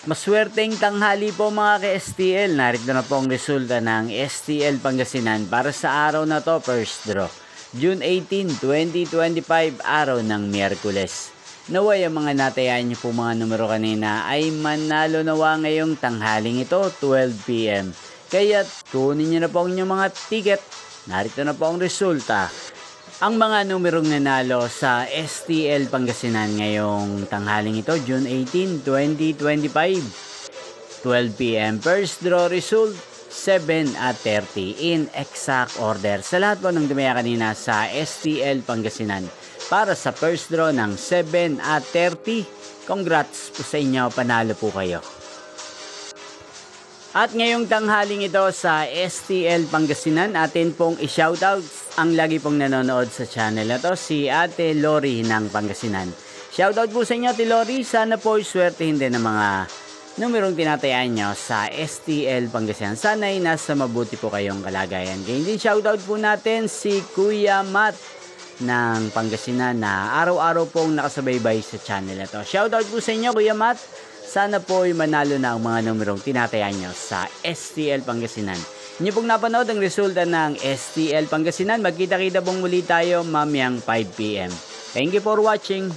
Maswerteng tanghali po mga ka-STL. Narito na po ang resulta ng STL Pangasinan para sa araw na to, first draw. June 18, 2025, araw ng Miyerkules. Naway ang mga natayan niyo po mga numero kanina ay manalo nawa ngayong tanghaling ito, 12 PM. Kaya kunin niyo na po ang inyong mga ticket. Narito na po ang resulta. Ang mga numerong nanalo sa STL Pangasinan ngayong tanghaling ito, June 18, 2025, 12 PM. First draw result, 7 at 30 in exact order. Sa lahat po ng dumaya kanina sa STL Pangasinan para sa first draw ng 7 at 30, congrats po sa inyo, panalo po kayo. At ngayong tanghaling ito sa STL Pangasinan, atin pong i-shoutout ang lagi pong nanonood sa channel na to, si Ate Lori ng Pangasinan. Shoutout po sa inyo, Ate Lori. Sana po iswertehin din ng mga numerong tinatayaan nyo sa STL Pangasinan. Sana'y nasa mabuti po kayong kalagayan. Kaya din shoutout po natin si Kuya Matt ng Pangasinan na araw-araw pong nakasubaybay sa channel na to. Shoutout po sa inyo, Kuya Matt. Sana po ay manalo na ang mga numerong tinatayaan nyo sa STL Pangasinan. Inyo pong napanood ang resulta ng STL Pangasinan. Magkita-kita pong muli tayo mamayang 5 PM. Thank you for watching.